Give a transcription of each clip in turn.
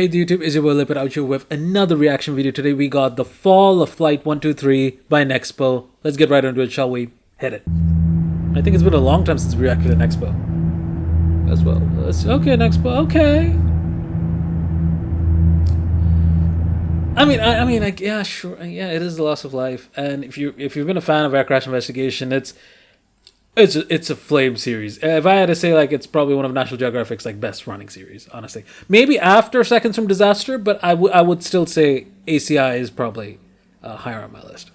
Hey YouTube, is your boy Lipid out here with another reaction video. Today we got The Fall of Flight 123 by Nexpo. Let's get right into it, shall we? Hit it. I think it's been a long time since we reacted to Nexpo as well. Okay, Nexpo, okay. I mean, like, yeah, sure, yeah, it is the loss of life. And if you've been a fan of Air Crash Investigation, it's a flame series. If I had to say, like, it's probably one of National Geographic's like best running series, honestly. Maybe after Seconds from Disaster, but I would still say ACI is probably higher on my list.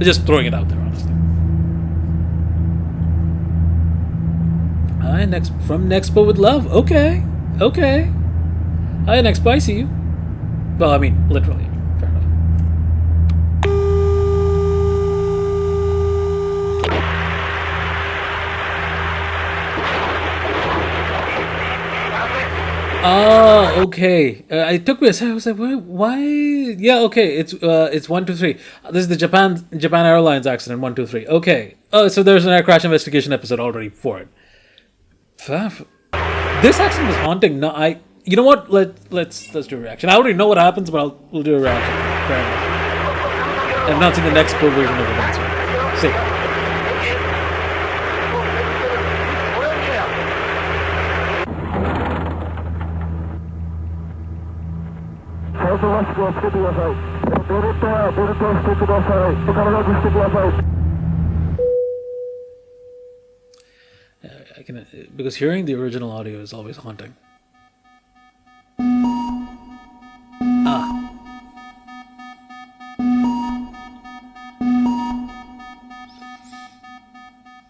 Just throwing it out there, honestly. Hi, from Nexpo with love. Okay. Hi, Nexpo, I see you. Well, I mean, literally. Fair enough. Oh, okay. It took me a second. I was like, why? Yeah, okay. It's 123. This is the Japan Airlines accident 123. Okay. Oh, so there's an air crash investigation episode already for it. This accident was haunting. No, you know what? Let's do a reaction. I already know what happens, but we'll do a reaction. Fair enough. I've not seen the next version of events yet. See. I can, because hearing the original audio is always haunting.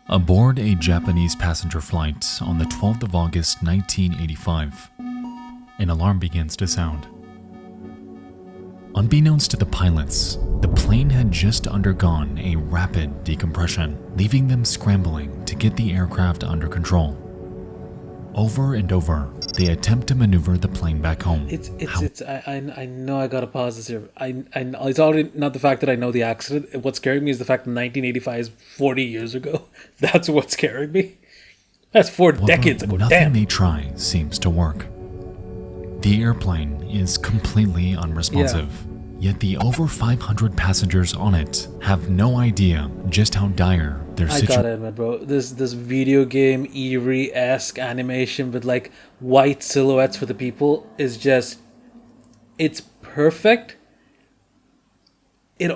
Aboard a Japanese passenger flight on the 12th of August 1985, an alarm begins to sound. Unbeknownst to the pilots, the plane had just undergone a rapid decompression, leaving them scrambling to get the aircraft under control. Over and over, they attempt to maneuver the plane back home. I know I gotta pause this here. I know it's already not the fact that I know the accident. What's scaring me is the fact that 1985 is 40 years ago. That's what's scaring me. That's four decades ago. Nothing Damn. they try seems to work. The airplane is completely unresponsive, yet the over 500 passengers on it have no idea just how dire their situation. I gotta admit, bro, this video game eerie-esque animation with like white silhouettes for the people is just, it's perfect. It's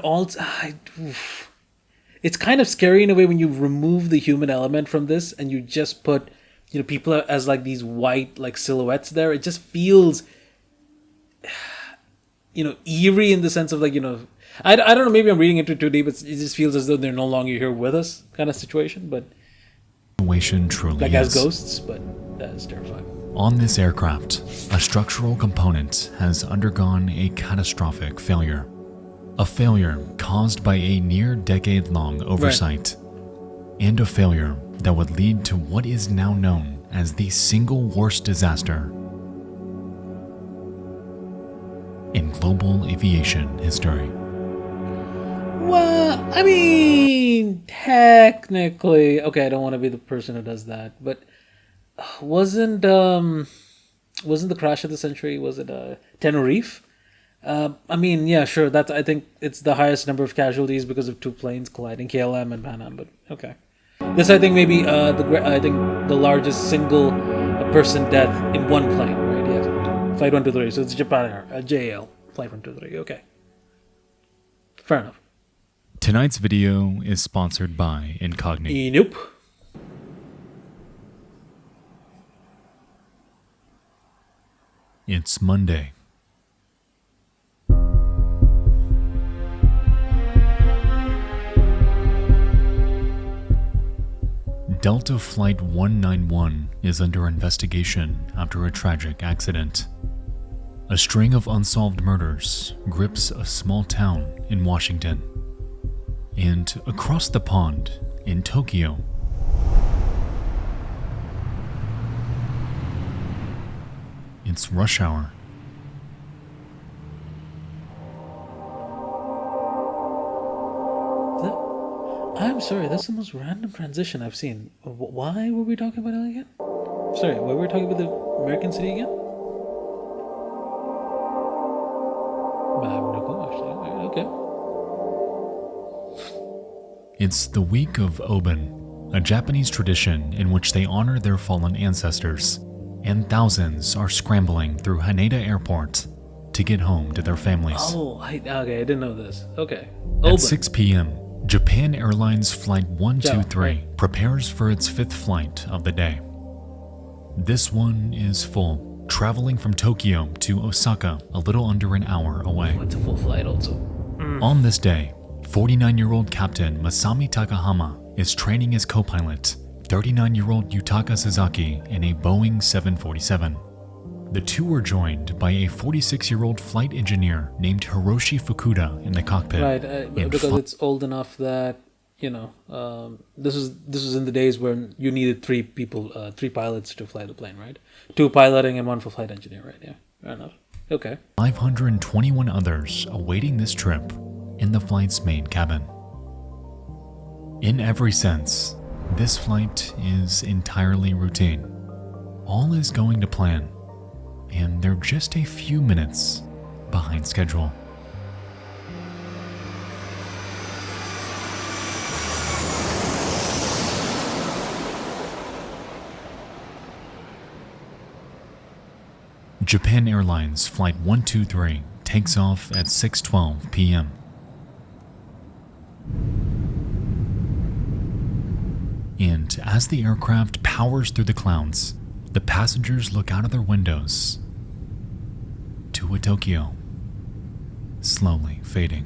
kind of scary in a way when you remove the human element from this and you just put, you know, people as like these white like silhouettes there. It just feels, you know, eerie in the sense of like, you know, I don't know, maybe I'm reading into it too deep, but it just feels as though they're no longer here with us kind of situation, but truly like is. as ghosts, but that is terrifying. On this aircraft, a structural component has undergone a catastrophic failure. A failure caused by a near decade-long oversight, and a failure that would lead to what is now known as the single worst disaster in global aviation history. Well, I mean, technically, okay, I don't want to be the person who does that, but wasn't the crash of the century, was it Tenerife? I mean, yeah, sure, that's, I think it's the highest number of casualties because of two planes colliding, KLM and Pan Am, but okay. This, I think, maybe I think the largest single person death in one plane, right? Yes, Flight 123. So it's Japan Air, JAL, Flight 123. Okay, fair enough. Tonight's video is sponsored by Incognito. Nope. It's Monday. Delta Flight 191 is under investigation after a tragic accident. A string of unsolved murders grips a small town in Washington. And across the pond in Tokyo, it's rush hour. I'm sorry, that's the most random transition I've seen. Why were we talking about it again? Sorry, why were we talking about the American city again? Okay. It's the week of Oben, a Japanese tradition in which they honor their fallen ancestors, and thousands are scrambling through Haneda Airport to get home to their families. Oh, okay, I didn't know this. Okay. At 6 p.m., Japan Airlines Flight 123 right. prepares for its 5th flight of the day. This one is full, traveling from Tokyo to Osaka a little under an hour away. It's a full flight also. On this day, 49-year-old Captain Masami Takahama is training his co-pilot, 39-year-old Yutaka Sasaki, in a Boeing 747. The two are joined by a 46-year-old flight engineer named Hiroshi Fukuda in the cockpit. Right, because it's old enough that, this is in the days when you needed 3 pilots to fly the plane, right? 2 piloting and 1 for flight engineer, right? Yeah, fair enough. Okay. 521 others awaiting this trip in the flight's main cabin. In every sense, this flight is entirely routine. All is going to plan, and they're just a few minutes behind schedule. Japan Airlines Flight 123 takes off at 6:12 p.m. And as the aircraft powers through the clouds, the passengers look out of their windows to a Tokyo slowly fading.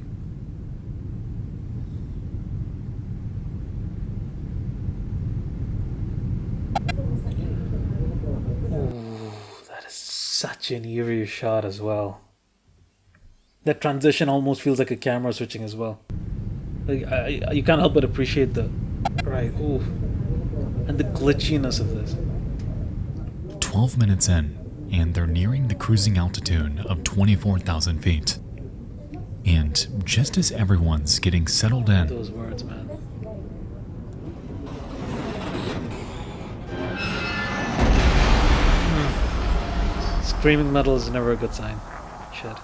That is such an eerie shot as well. That transition almost feels like a camera switching as well. Like you can't help but appreciate the and the glitchiness of this. 12 minutes in, and they're nearing the cruising altitude of 24,000 feet. And just as everyone's getting settled in, Those words, man. Screaming metal is never a good sign. Shit.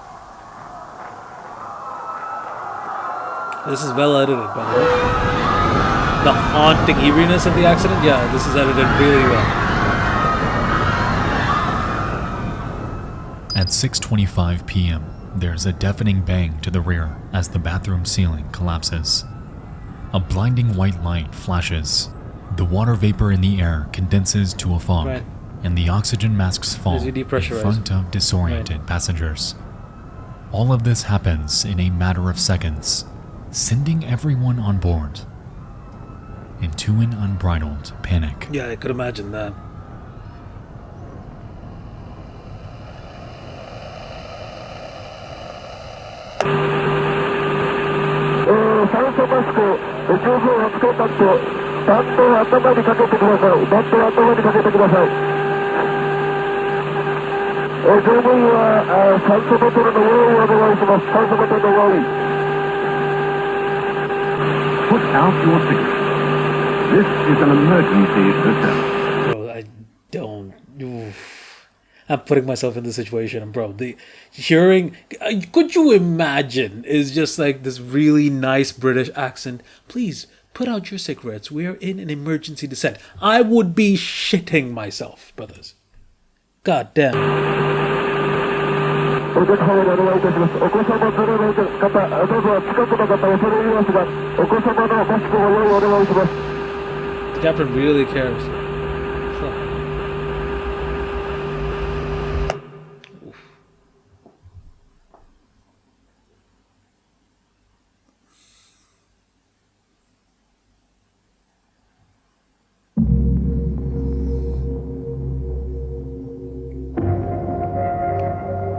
This is well edited, by the way. The haunting eeriness of the accident, yeah, this is edited really well. At 6:25 p.m., there's a deafening bang to the rear as the bathroom ceiling collapses. A blinding white light flashes. The water vapor in the air condenses to a fog, Right. and the oxygen masks fall As you in depressurize. front of disoriented passengers. All of this happens in a matter of seconds, sending everyone on board into an unbridled panic. Yeah, I could imagine that. Put out your signal. This is an emergency system. Bro, I don't. Oof. I'm putting myself in this situation, and bro, the hearing. Could you imagine? Is just like this really nice British accent. Please put out your cigarettes. We are in an emergency descent. I would be shitting myself, brothers. God damn. お客様にお願いいたします。お子様連れの方、どうぞ近くの方恐れ入りますが、お子様のマスクを用意お願いします。 The captain really cares. Fuck. Oof.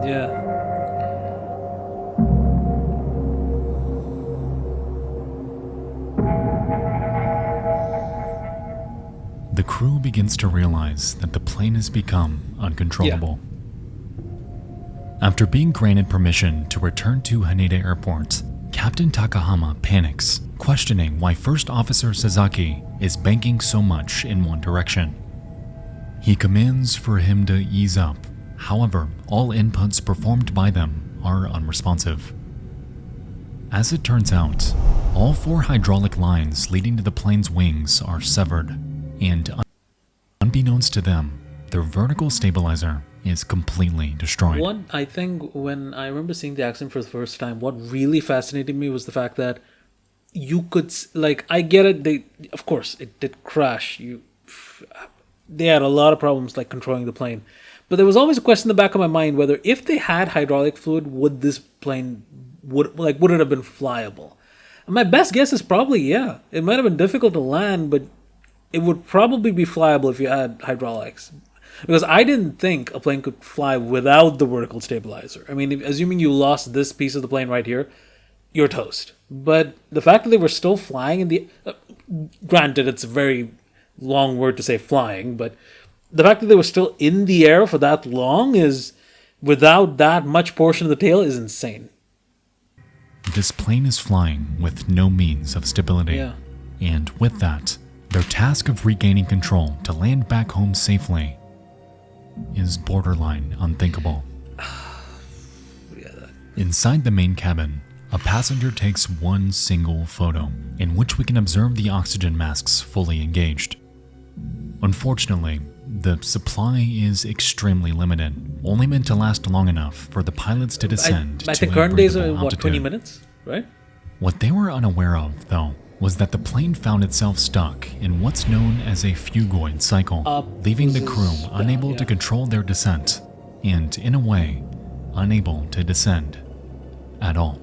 Yeah. The crew begins to realize that the plane has become uncontrollable. After being granted permission to return to Haneda Airport, Captain Takahama panics, questioning why First Officer Sasaki is banking so much in one direction. He commands for him to ease up. However, all inputs performed by them are unresponsive. As it turns out, all 4 hydraulic lines leading to the plane's wings are severed, and unbeknownst to them, their vertical stabilizer is completely destroyed. One, I think when I remember seeing the accident for the first time, what really fascinated me was the fact that you could, like, I get it, they, of course, it did crash. They had a lot of problems, like, controlling the plane. But there was always a question in the back of my mind whether if they had hydraulic fluid, would this plane, would it have been flyable? And my best guess is probably, yeah. It might have been difficult to land, but it would probably be flyable if you had hydraulics. Because I didn't think a plane could fly without the vertical stabilizer. I mean, assuming you lost this piece of the plane right here, you're toast. But the fact that they were still flying in the... granted, it's a very long word to say flying, but the fact that they were still in the air for that long is, without that much portion of the tail, is insane. This plane is flying with no means of stability. Yeah. And with that, their task of regaining control to land back home safely is borderline unthinkable. Inside the main cabin, a passenger takes one single photo in which we can observe the oxygen masks fully engaged. Unfortunately, the supply is extremely limited, only meant to last long enough for the pilots to descend I to think a current days are, breathable what, 20 altitude. minutes, right? What they were unaware of, though, was that the plane found itself stuck in what's known as a fugoid cycle, leaving the crew unable to control their descent, and, in a way, unable to descend at all.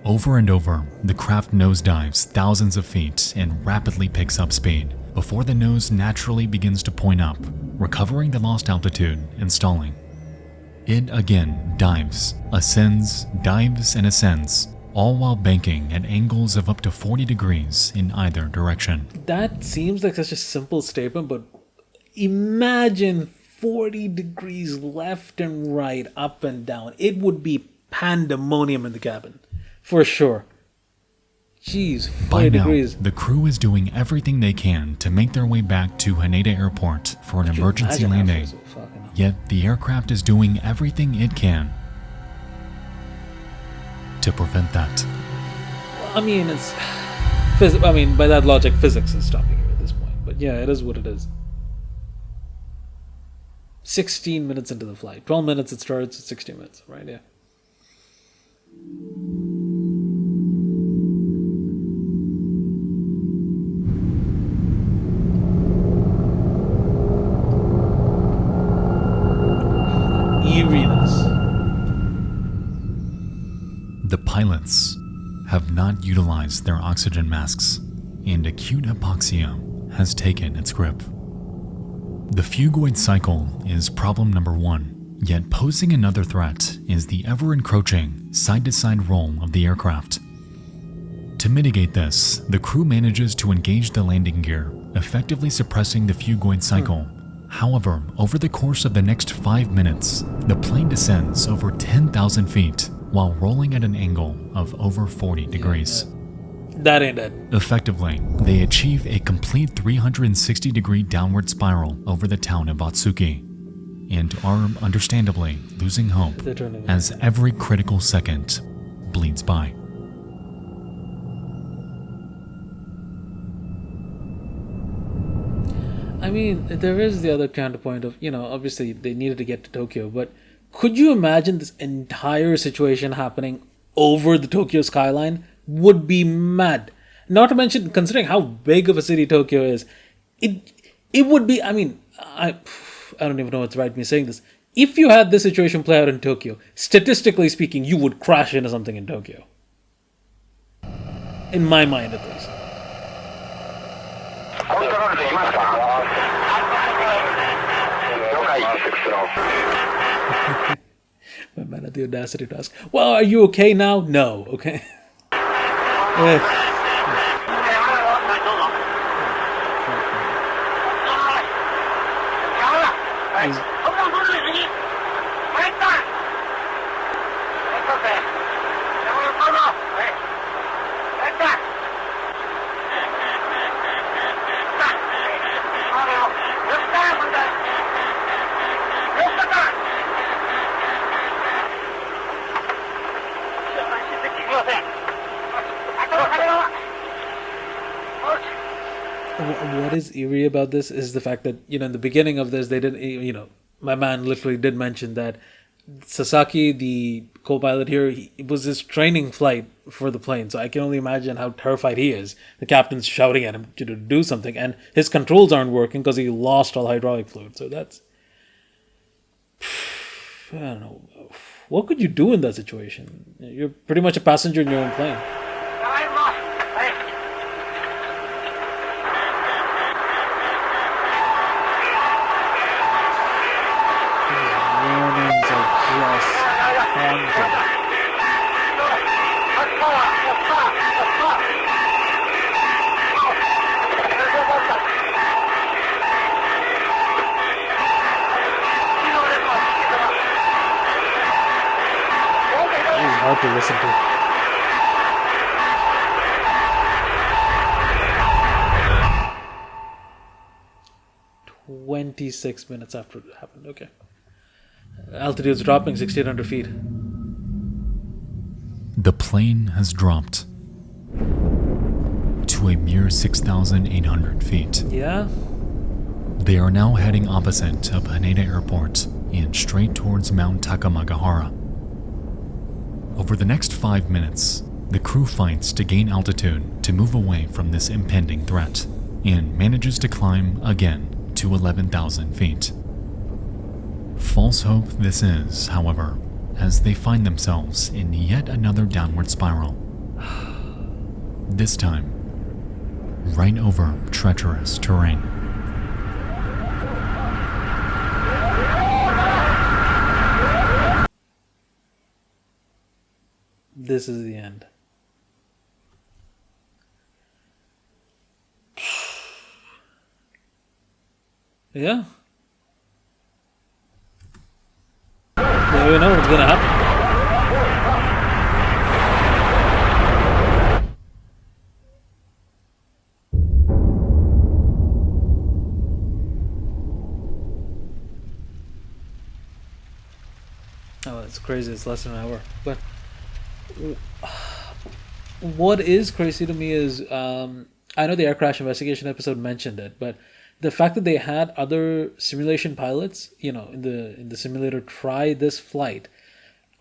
Over and over, the craft nosedives thousands of feet and rapidly picks up speed, before the nose naturally begins to point up, recovering the lost altitude and stalling. It again dives, ascends, dives, and ascends, all while banking at angles of up to 40 degrees in either direction. That seems like such a simple statement, but imagine 40 degrees left and right, up and down. It would be pandemonium in the cabin, for sure. Jeez, 40 By now, degrees. the crew is doing everything they can to make their way back to Haneda Airport for an emergency landing, yet the aircraft is doing everything it can to prevent that. I mean, it's... by that logic, physics is stopping you at this point. But yeah, it is what it is. 16 minutes into the flight. 12 minutes it starts, 16 minutes, right? Yeah. Eeriness. The pilots have not utilized their oxygen masks, and acute hypoxia has taken its grip. The fugoid cycle is problem number 1, yet posing another threat is the ever-encroaching side-to-side roll of the aircraft. To mitigate this, the crew manages to engage the landing gear, effectively suppressing the fugoid cycle. However, over the course of the next 5 minutes, the plane descends over 10,000 feet while rolling at an angle of over 40 degrees. That ain't it. Effectively, they achieve a complete 360-degree downward spiral over the town of Atsuki, and are understandably losing hope as every critical second bleeds by. I mean, there is the other counterpoint of, obviously they needed to get to Tokyo, but could you imagine this entire situation happening over the Tokyo skyline? Would be mad. Not to mention, considering how big of a city Tokyo is, it would be, I don't even know what's right me saying this. If you had this situation play out in Tokyo, statistically speaking, you would crash into something in Tokyo. In my mind, at least. My man had the audacity to ask, well, are you okay now? No, okay. What is eerie about this is the fact that, in the beginning of this, they didn't, my man literally did mention that Sasaki, the co-pilot here, it was his training flight for the plane. So I can only imagine how terrified he is. The captain's shouting at him to do something, and his controls aren't working because he lost all hydraulic fluid. So that's, I don't know. What could you do in that situation? You're pretty much a passenger in your own plane. Warnings are just haunting. It's hard to listen to. 26 minutes after it happened. Okay. Altitude's dropping 1,600 feet. The plane has dropped to a mere 6,800 feet. Yeah? They are now heading opposite of Haneda Airport and straight towards Mount Takamagahara. Over the next 5 minutes, the crew fights to gain altitude to move away from this impending threat and manages to climb again to 11,000 feet. False hope this is, however, as they find themselves in yet another downward spiral. This time, right over treacherous terrain. This is the end. Yeah. Yeah, we know what's gonna happen. Oh, it's crazy. It's less than an hour. But what is crazy to me is, I know the air crash investigation episode mentioned it, but the fact that they had other simulation pilots, in the simulator try this flight,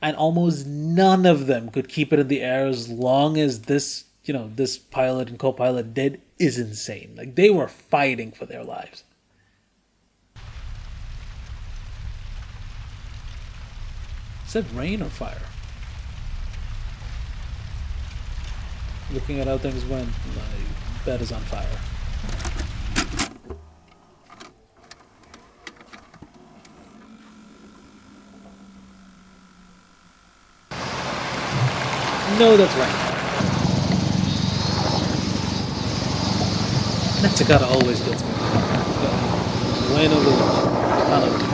and almost none of them could keep it in the air as long as this, this pilot and co-pilot did, is insane. Like, they were fighting for their lives. Is that rain or fire? Looking at how things went, my bed is on fire. No, that's right. Natsukawa always gets me. Rain over the wind.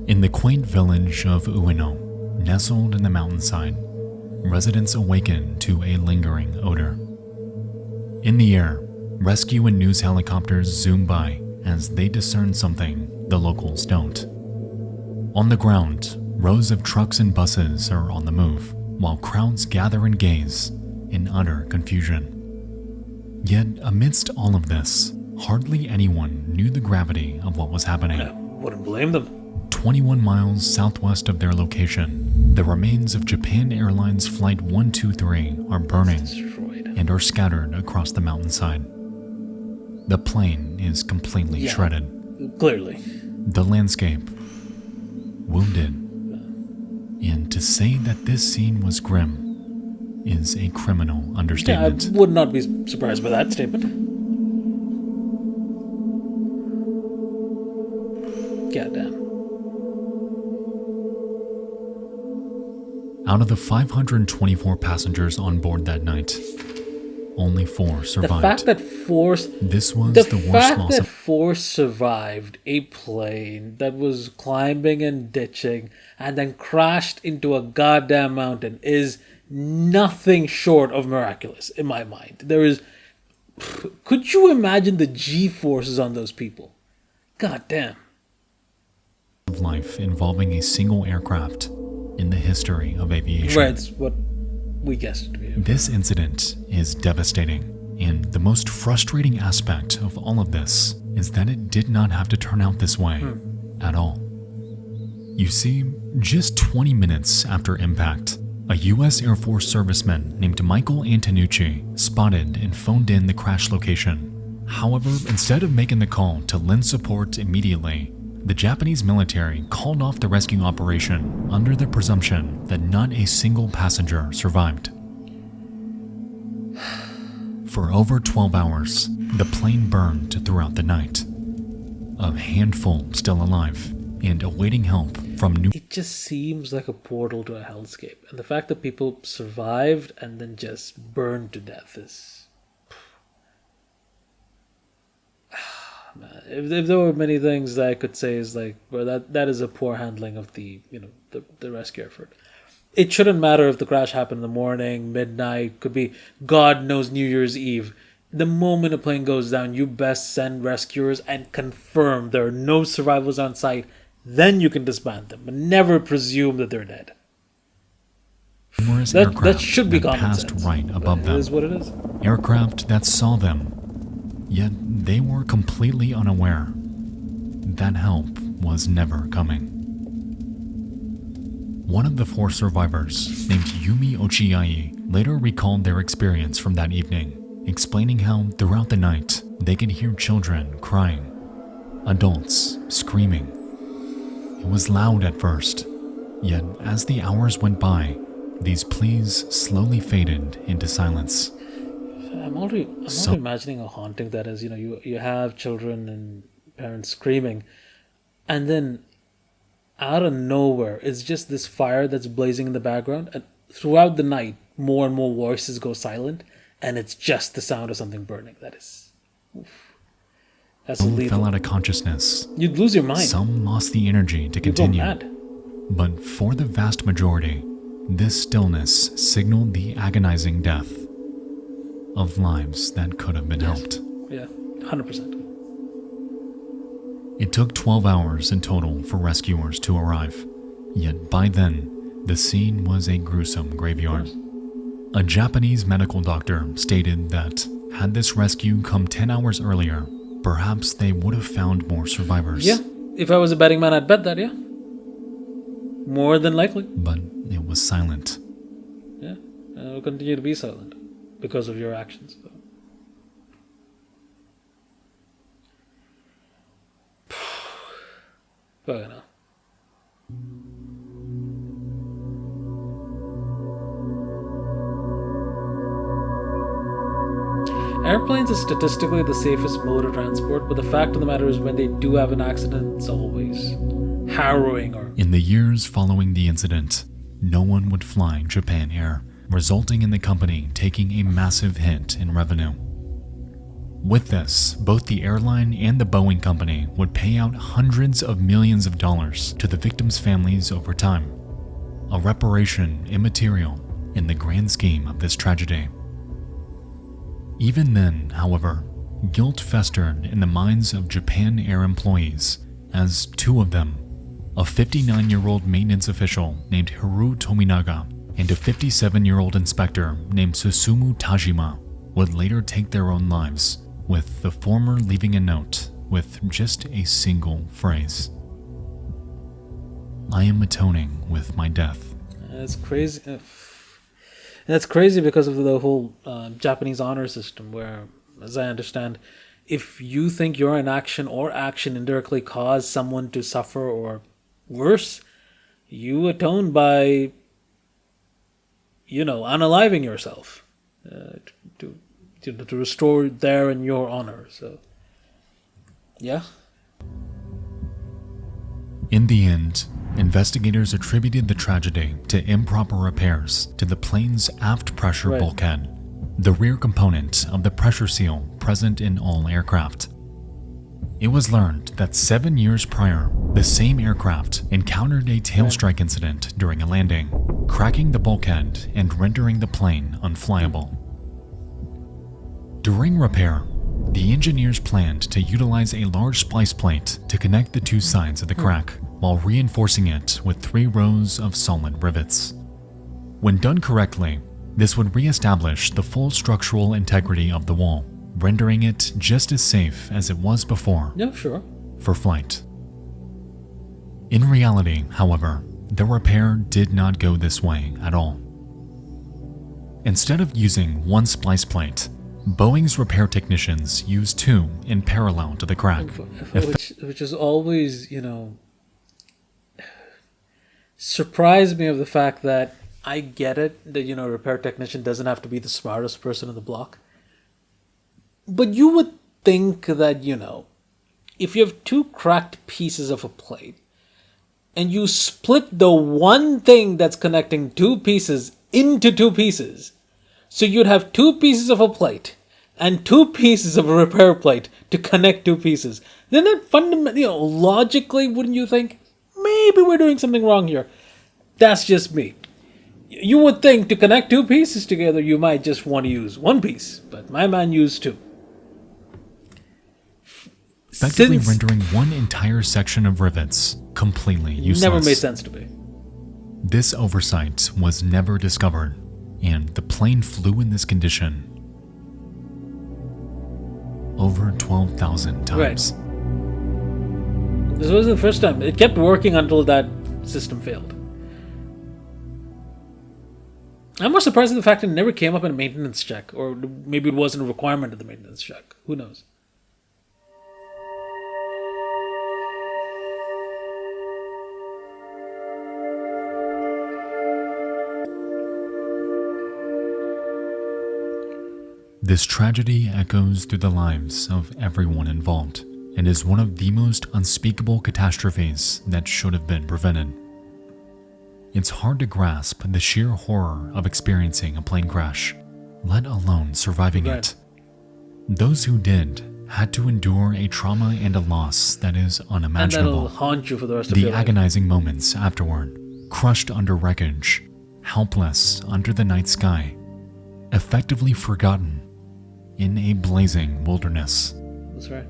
In the quaint village of Ueno, nestled in the mountainside, residents awaken to a lingering odor. In the air, rescue and news helicopters zoom by as they discern something the locals don't. On the ground, rows of trucks and buses are on the move, while crowds gather and gaze in utter confusion. Yet, amidst all of this, hardly anyone knew the gravity of what was happening. I wouldn't blame them. 21 miles southwest of their location, the remains of Japan Airlines Flight 123 are burning Destroyed. and are scattered across the mountainside. The plane is completely shredded. Clearly. The landscape, wounded. And to say that this scene was grim is a criminal Yeah, understatement. I would not be surprised by that statement. Goddamn. Out of the 524 passengers on board that night, only 4 survived. The fact that Force... This was The the worst fact loss that of Force survived a plane that was climbing and ditching and then crashed into a goddamn mountain is nothing short of miraculous in my mind. There is Could you imagine the G-forces on those people? God damn. Of life involving a single aircraft in the history of aviation. Right, it's what we guessed it to be. This incident is devastating, and the most frustrating aspect of all of this is that it did not have to turn out this way at all. You see, just 20 minutes after impact, a U.S. Air Force serviceman named Michael Antonucci spotted and phoned in the crash location. However, instead of making the call to lend support immediately, the Japanese military called off the rescue operation under the presumption that not a single passenger survived. For over 12 hours, the plane burned throughout the night. A handful still alive and awaiting help from new. It just seems like a portal to a hellscape. And the fact that people survived and then just burned to death is... Man, if there were many things that I could say is like, well, that is a poor handling of the rescue effort. It shouldn't matter if the crash happened in the morning, midnight, could be God knows New Year's Eve. The moment a plane goes down, you best send rescuers and confirm there are no survivors on site. Then you can disband them, but never presume that they're dead. Numerous That aircraft should be that common passed sense. right above It them. is what it is. Aircraft that saw them, yet they were completely unaware that help was never coming. One of the 4 survivors, named Yumi Ochiai, later recalled their experience from that evening, explaining how throughout the night they could hear children crying, adults screaming. It was loud at first, yet as the hours went by, these pleas slowly faded into silence. I'm already imagining a haunting that is, you have children and parents screaming, and then out of nowhere, it's just this fire that's blazing in the background, and throughout the night, more and more voices go silent, and it's just the sound of something burning. That is... That's Some lethal. fell out of consciousness. You'd lose your mind. Some lost the energy to You'd go continue. mad. But for the vast majority, this stillness signaled the agonizing death of lives that could have been helped. Yeah, 100%. It took 12 hours in total for rescuers to arrive, yet by then, the scene was a gruesome graveyard. A Japanese medical doctor stated that had this rescue come 10 hours earlier, perhaps they would have found more survivors. Yeah, if I was a betting man, I'd bet that, yeah. More than likely. But it was silent. Yeah, and it'll continue to be silent because of your actions. Fucking hell. Airplanes are statistically the safest mode of transport, but the fact of the matter is when they do have an accident, it's always harrowing. Or In the years following the incident, no one would fly Japan Air, resulting in the company taking a massive hit in revenue. With this, both the airline and the Boeing company would pay out hundreds of millions of dollars to the victims' families over time, a reparation immaterial in the grand scheme of this tragedy. Even then, however, guilt festered in the minds of Japan Air employees as 2 of them, a 59-year-old maintenance official named Hiru Tominaga and a 57-year-old inspector named Susumu Tajima, would later take their own lives, with the former leaving a note with just a single phrase: "I am atoning with my death." it's crazy. And that's crazy because of the whole Japanese honor system where, as I understand, if you think your inaction or action indirectly caused someone to suffer or worse, you atone by, unaliving yourself to restore their and your honor. So, yeah. In the end, investigators attributed the tragedy to improper repairs to the plane's aft pressure Right. bulkhead, the rear component of the pressure seal present in all aircraft. It was learned that 7 years prior, the same aircraft encountered a tail strike incident during a landing, cracking the bulkhead and rendering the plane unflyable. During repair, the engineers planned to utilize a large splice plate to connect the two sides of the crack, while reinforcing it with 3 rows of solid rivets. When done correctly, this would re-establish the full structural integrity of the wall, rendering it just as safe as it was before Yeah, sure. for flight. In reality, however, the repair did not go this way at all. Instead of using one splice plate, Boeing's repair technicians used 2 in parallel to the crack. Which is always, surprised me of the fact that I get it that, a repair technician doesn't have to be the smartest person in the block. But you would think that, if you have 2 cracked pieces of a plate and you split the one thing that's connecting 2 pieces into 2 pieces, so you'd have 2 pieces of a plate and 2 pieces of a repair plate to connect 2 pieces. Then that fundamentally, logically, wouldn't you think, maybe we're doing something wrong here? That's just me. You would think to connect 2 pieces together, you might just want to use 1 piece, but my man used 2. Effectively rendering one entire section of rivets completely useless. Never made sense to me. This oversight was never discovered, and the plane flew in this condition over 12,000 times. Right. This wasn't the first time. It kept working until that system failed. I'm more surprised at the fact it never came up in a maintenance check, or maybe it wasn't a requirement of the maintenance check. Who knows? This tragedy echoes through the lives of everyone involved and is one of the most unspeakable catastrophes that should have been prevented. It's hard to grasp the sheer horror of experiencing a plane crash, let alone surviving it. Those who did had to endure a trauma and a loss that is unimaginable. And that'll haunt you for the rest of your The life. agonizing moments afterward, crushed under wreckage, helpless under the night sky, effectively forgotten in a blazing wilderness. That's right.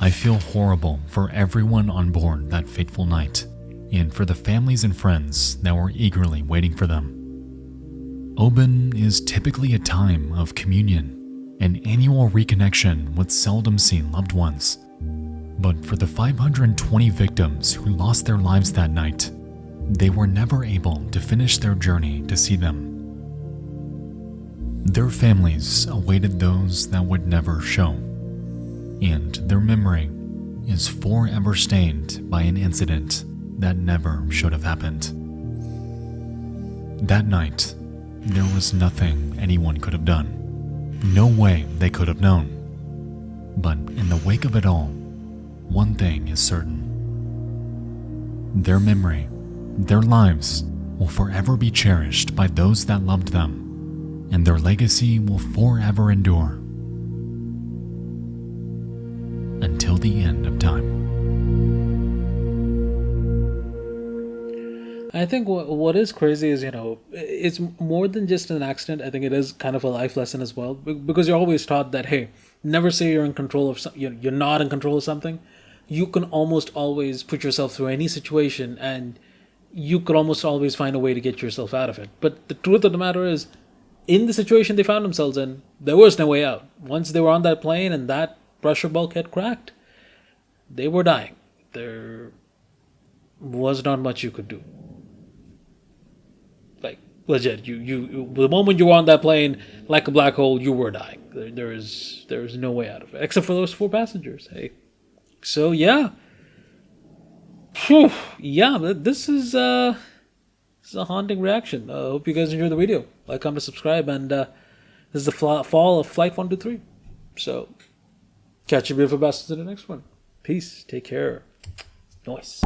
I feel horrible for everyone on board that fateful night, and for the families and friends that were eagerly waiting for them. Oben is typically a time of communion, an annual reconnection with seldom seen loved ones. But for the 520 victims who lost their lives that night, they were never able to finish their journey to see them. Their families awaited those that would never show, and their memory is forever stained by an incident that never should have happened. That night, there was nothing anyone could have done. No way they could have known. But in the wake of it all, one thing is certain. Their memory, their lives, will forever be cherished by those that loved them, and their legacy will forever endure until the end of time. I think what is crazy is, it's more than just an accident. I think it is kind of a life lesson as well, because you're always taught that, hey, never say you're in control of something. You're not in control of something. You can almost always put yourself through any situation, and you could almost always find a way to get yourself out of it. But the truth of the matter is, in the situation they found themselves in, there was no way out. Once they were on that plane and that pressure bulkhead cracked, they were dying. There was not much you could do. Like, legit, you the moment you were on that plane, like a black hole, you were dying. There is no way out of it, except for those 4 passengers. Hey, so yeah, this is a haunting reaction. I hope you guys enjoyed the video. Like, comment, subscribe, and this is the fall of Flight 123. So, catch you beautiful bastards in the next one. Peace. Take care. Nice.